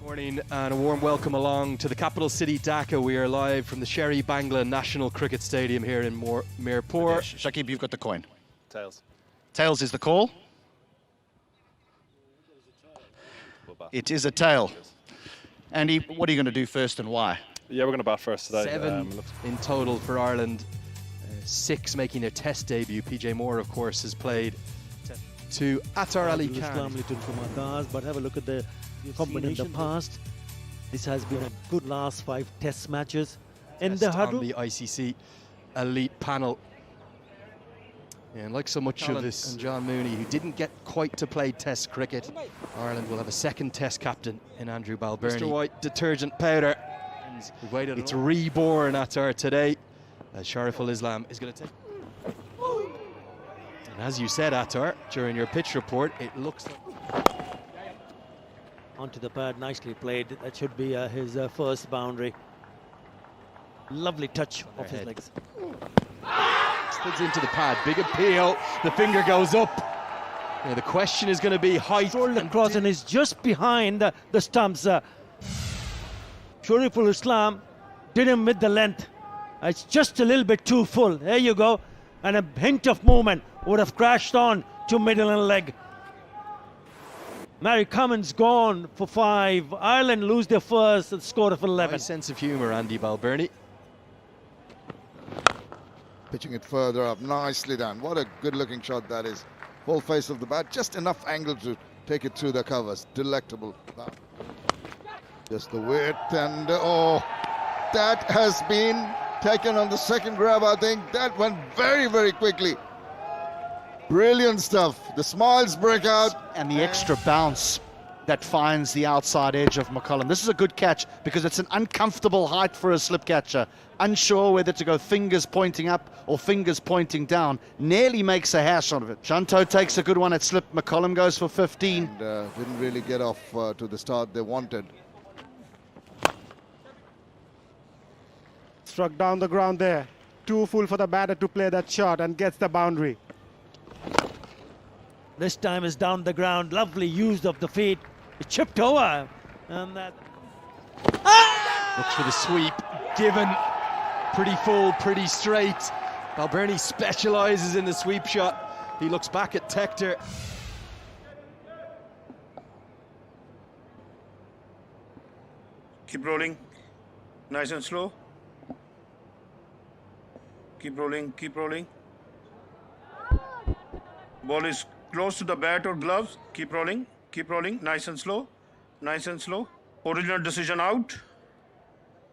Morning and a warm welcome along to the capital city Dhaka. We are live from the Sherry Bangla National Cricket Stadium here in Mirpur. Shakib, you've got the coin. Tails. Tails is the call. It is a tail. Andy, what are you going to do first and why? Yeah, we're going to bat first today. 7 in total for Ireland. 6 making their test debut. PJ Moore, of course, has played to Attar Ali Khan. But have a look at the combination in the past. This has been a good last 5 test matches in the huddle. On the ICC elite panel. And like so much of this, and John Mooney, who didn't get quite to play test cricket, Ireland will have a second test captain in Andrew Balbirnie. Mr. White detergent powder. It's reborn Attar today, as Shariful Islam is going to take. And as you said, Attar, during your pitch report, it looks like... Onto the pad, nicely played. That should be his first boundary. Lovely touch off his legs. Slids into the pad, big appeal, the finger goes up. Now the question is going to be height. Rolled across and is just behind the stumps. Shariful Islam didn't with the length. It's just a little bit too full. There you go. And a hint of movement would have crashed on to middle and leg. Mary Cummins gone for 5. Ireland lose their first and score of 11. Nice sense of humour, Andy Balbirnie. Pitching it further up, nicely done. What a good-looking shot that is. Full face of the bat, just enough angle to take it through the covers. Delectable. Just the width, and oh, that has been taken on the second grab. I think that went very, very quickly. Brilliant stuff. The smiles break out. And the extra bounce that finds the outside edge of McCullum. This is a good catch because it's an uncomfortable height for a slip catcher. Unsure whether to go fingers pointing up or fingers pointing down. Nearly makes a hash out of it. Shanto takes a good one at slip. McCullum goes for 15. And, didn't really get off to the start they wanted. Struck down the ground there. Too full for the batter to play that shot and gets the boundary. This time is down the ground. Lovely use of the feet. It chipped over. And that... Looks for the sweep. Given. Pretty full, pretty straight. Balbirnie specialises in the sweep shot. He looks back at Tector. Keep rolling. Nice and slow. Keep rolling, keep rolling. Ball is close to the bat or gloves. Keep rolling, nice and slow, nice and slow. Original decision out.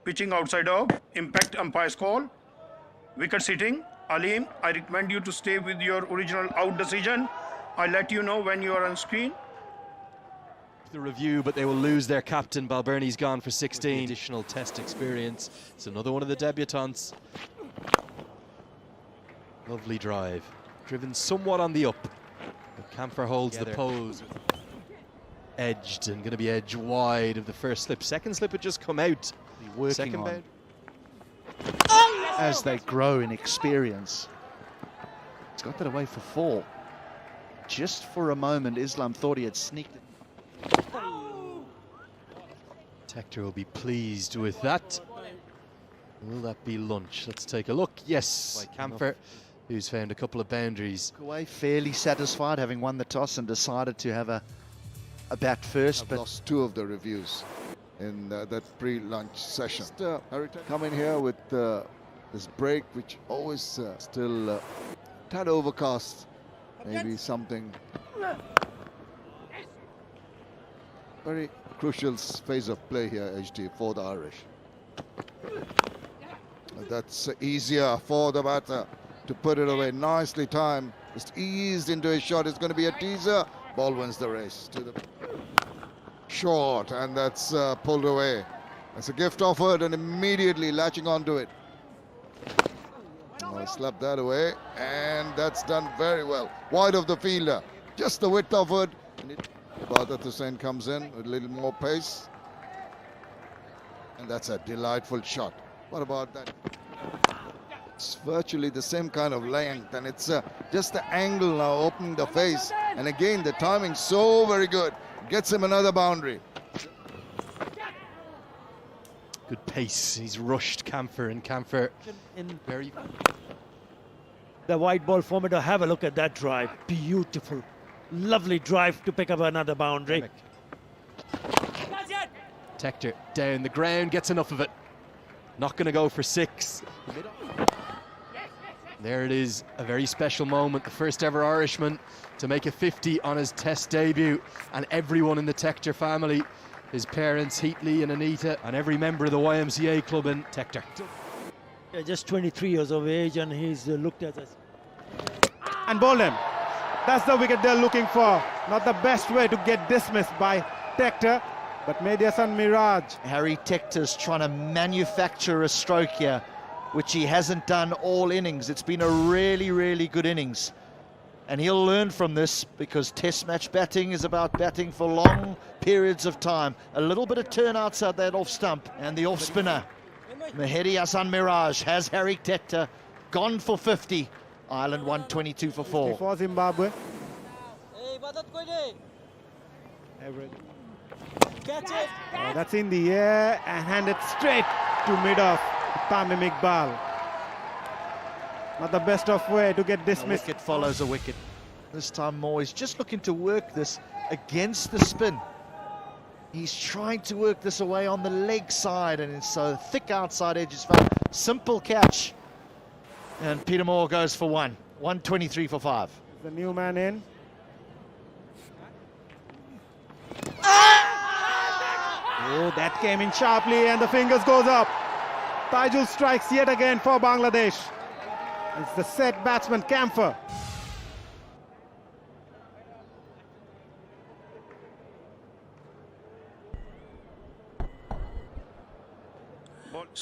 Pitching outside off. Impact umpire's call. Wicket sitting. Aleem, I recommend you to stay with your original out decision. I'll let you know when you are on screen. The review, but they will lose their captain. Balbirnie's gone for 16. Additional test experience. It's another one of the debutants. Lovely drive. Driven somewhat on the up. But Camphor holds the pose. Edged and going to be edge wide of the first slip. Second slip had just come out. Working on as they grow in experience. He's got that away for 4. Just for a moment, Islam thought he had sneaked it. Tector will be pleased with that. Will that be lunch? Let's take a look. Yes, by Camphor, who's found a couple of boundaries. Away fairly satisfied, having won the toss and decided to have a bat first. But lost 2 of the reviews in that pre-lunch session. Coming here with this break, which always still tad overcast. Maybe something very crucial phase of play here, HD, for the Irish. That's easier for the batter to put it away. Nicely timed. Just eased into his shot. It's going to be a teaser. Ball wins the race to the short, and that's pulled away. That's a gift offered, and immediately latching onto it. Slapped that away, and that's done very well. Wide of the fielder. Just the width offered. Badat Hussain comes in with a little more pace. And that's a delightful shot. What about that? It's virtually the same kind of length, and it's just the angle now opening the face. And again, the timing so very good. Gets him another boundary. Good pace. He's rushed Camphor, and Camphor In very... the white ball format, have a look at that drive. Beautiful. Lovely drive to pick up another boundary. Tector down the ground, gets enough of it. Not going to go for 6. There it is, a very special moment. The first ever Irishman to make a 50 on his Test debut, and everyone in the Tector family, his parents Heatley and Anita, and every member of the YMCA club in Tector. Yeah, just 23 years of age, and he's looked at as... And bowled him. That's the wicket they're looking for. Not the best way to get dismissed by Tector, but maybe a sun mirage. Harry Tector's trying to manufacture a stroke here, which he hasn't done all innings. It's been a really, really good innings. And he'll learn from this, because Test match batting is about batting for long periods of time. A little bit of turn outside that off stump, and the off spinner, Mahedi Hassan Miraj, has Harry Tector gone for 50. Ireland 122 for 4. For Zimbabwe. That's in the air and handed straight to mid-off. Tamim Iqbal. Not the best of way to get dismissed. A wicket follows a wicket. This time Moore is just looking to work this against the spin. He's trying to work this away on the leg side, and it's so thick outside edge is fun. Simple catch. And Peter Moore goes for 1. 123 for 5. The new man in. Oh, that came in sharply, and the fingers goes up. Taijul strikes yet again for Bangladesh. It's the set batsman Camphor.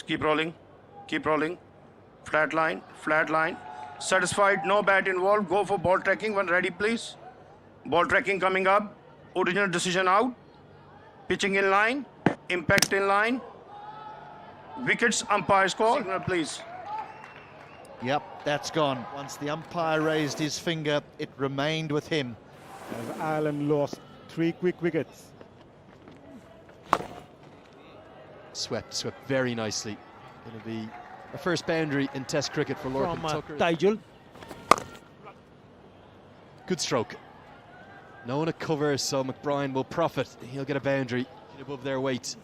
Keep rolling, keep rolling. Flat line, flat line. Satisfied, no bat involved. Go for ball tracking when ready, please. Ball tracking coming up. Original decision out. Pitching in line, impact in line. Wickets, umpire's call. Signal, please. Yep, that's gone. Once the umpire raised his finger, it remained with him. As Ireland lost 3 quick wickets. Swept very nicely. Going to be a first boundary in Test cricket for Lorcan Tucker. Taijul. Good stroke. No one to cover, so McBride will profit. He'll get a boundary above their weight.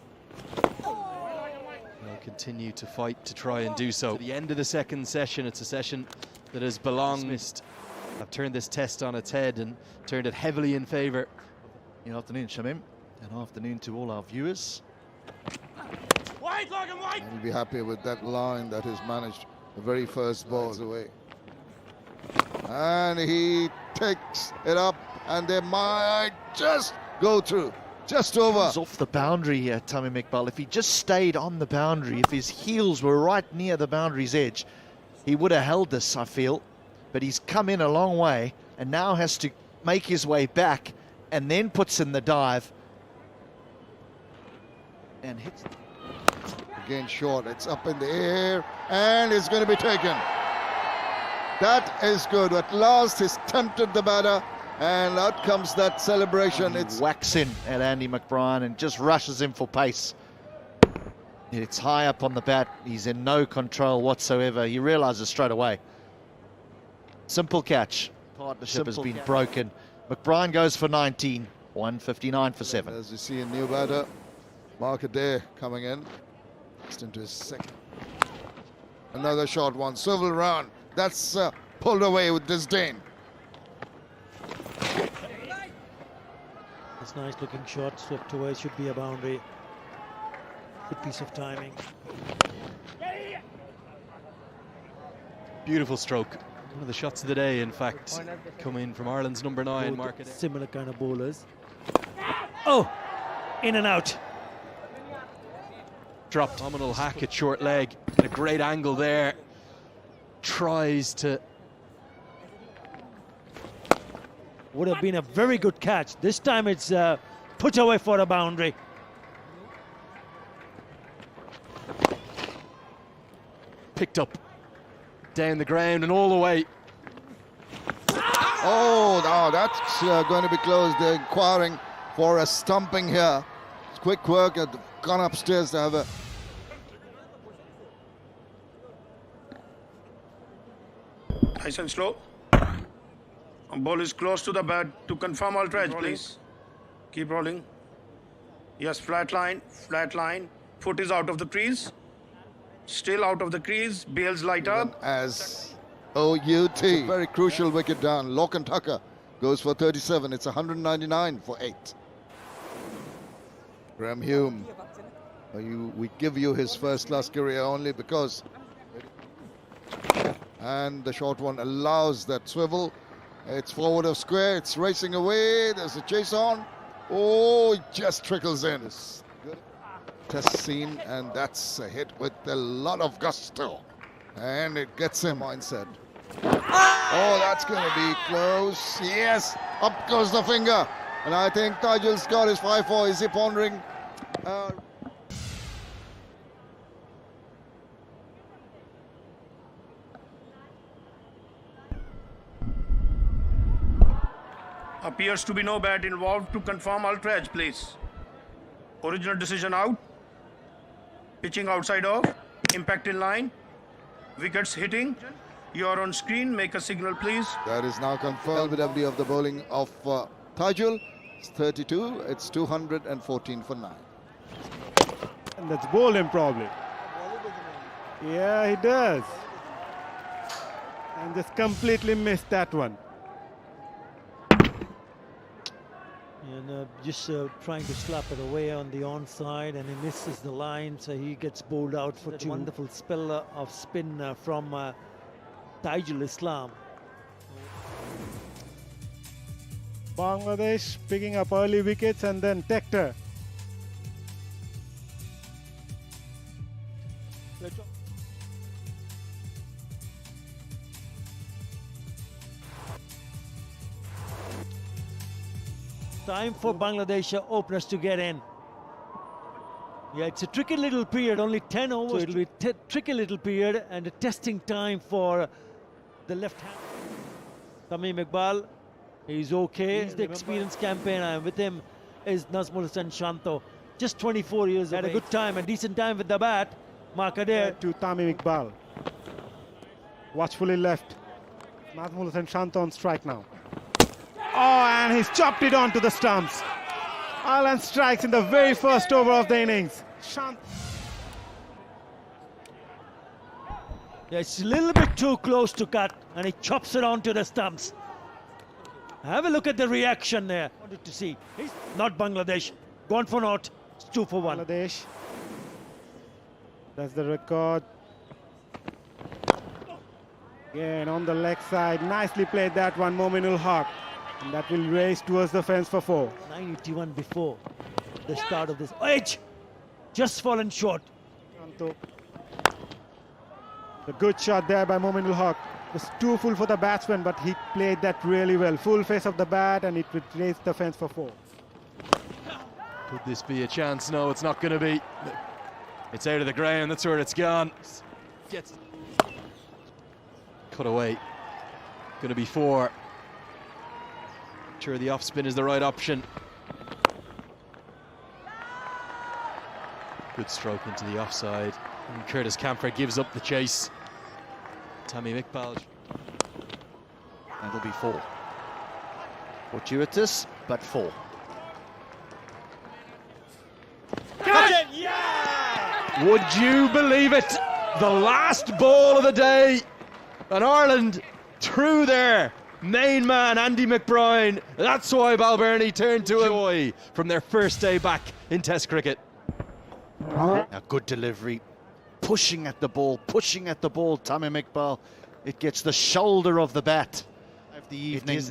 They'll continue to fight to try and do so. At the end of the second session, it's a session that has belonged. I've turned this Test on its head and turned it heavily in favour. Good afternoon, Shamim. And afternoon to all our viewers. And he'll be happy with that line that is managed the very first ball away. And he takes it up, and they might just go through, just over. He's off the boundary here, Tamim Iqbal. If he just stayed on the boundary, if his heels were right near the boundary's edge, he would have held this, I feel. But he's come in a long way and now has to make his way back, and then puts in the dive and hits. Again short, it's up in the air, and it's going to be taken. That is good. At last he's tempted the batter, and out comes that celebration. It's whacks in at Andy McBride and just rushes him for pace. It's high up on the bat. He's in no control whatsoever. He realizes straight away. Simple catch. Partnership has been broken. McBride goes for 19. 159 for 7. As you see, a new batter, Mark Adair, coming in. Into his second. Another short one, swivel round. That's pulled away with disdain. It's nice looking shot, swept away, should be a boundary. Good piece of timing. Beautiful stroke. One of the shots of the day, in fact, coming from Ireland's number 9, Mark Adair. Similar kind of bowlers. Oh, in and out. Dropped. Phenomenal hack at short leg. At a great angle there. Tries to... Would have been a very good catch. This time it's put away for a boundary. Picked up. Down the ground and all the way. Oh, no, that's going to be close. They're inquiring for a stumping here. It's quick work. Gone upstairs to have a Nice and slow. Ball is close to the bat. To confirm ultra edge, please. Keep rolling. Yes, flat line, flat line. Foot is out of the crease. Still out of the crease. Bales light up. As OUT. Very crucial wicket down. Lock and Tucker goes for 37. It's 199 for 8. Graham Hume. We give you his first class career only because. And the short one allows that swivel. It's forward of square. It's racing away. There's a chase on. Oh, it just trickles in. Good test scene, and that's a hit with a lot of gusto. And it gets him mindset. Oh, that's going to be close. Yes, up goes the finger. And I think Tajul's got his 5-4. Is he pondering? Appears to be no bat involved. To confirm ultra edge, please. Original decision out. Pitching outside off. Impact in line. Wickets hitting. You are on screen. Make a signal, please. That is now confirmed. LBW of the bowling of Tajul. It's 32. It's 214 for 9. And that's bowled him probably. Yeah, he does. And just completely missed that one. And just trying to slap it away on the onside, and he misses the line, so he gets bowled out for 2. Wonderful spell of spin from Tajul Islam. Bangladesh picking up early wickets, and then Tector. Time for Bangladesh openers to get in. Yeah, it's a tricky little period, only 10 overs. So it'll be a tricky little period and a testing time for the left hand. Tamim Iqbal, he's okay. He's the experienced campaigner. With him is Nazmul Hussain Shanto, just 24 years old. Had a good time, a decent time with the bat. Markader To Tamim Iqbal. Watchfully left. Nazmul Hussain Shanto on strike now. Oh, and he's chopped it onto the stumps. Ireland strikes in the very first over of the innings. Yeah, it's a little bit too close to cut, and he chops it onto the stumps. Have a look at the reaction there. Wanted to see. He's not Bangladesh. Gone for naught. It's 2 for 1. Bangladesh. That's the record. Again on the leg side. Nicely played that one, Mominul Haq. And that will race towards the fence for 4. 981 before the start of this. Edge! Just fallen short. The good shot there by Mominul Haq. Was too full for the batsman, but he played that really well. Full face of the bat, and it would raise the fence for 4. Could this be a chance? No, it's not going to be. It's out of the ground. That's where it's gone. Gets cut away. Going to be 4. Sure, the off spin is the right option. Good stroke into the offside. And Curtis Camphor gives up the chase. Tamim Iqbal. That'll be 4. Fortuitous, but 4. Yeah! Would you believe it? The last ball of the day. And Ireland through there. Main man Andy McBride. That's why Balbirnie turned to joy from their first day back in Test cricket. A good delivery. Pushing at the ball, Tamim Iqbal. It gets the shoulder of the bat of the evening,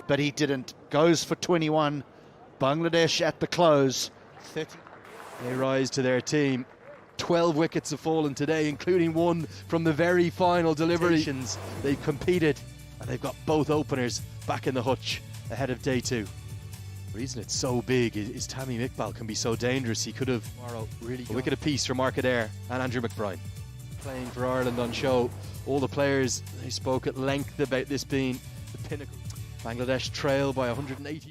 but he didn't. Goes for 21. Bangladesh at the close. 30. They rise to their team. 12 wickets have fallen today, including one from the very final delivery. They've competed. And they've got both openers back in the hutch ahead of day 2. The reason it's so big is Tamim Iqbal can be so dangerous. He could have tomorrow really a wicket apiece for Markader and Andrew McBride. Playing for Ireland on show. All the players, they spoke at length about this being the pinnacle. Bangladesh trail by 180.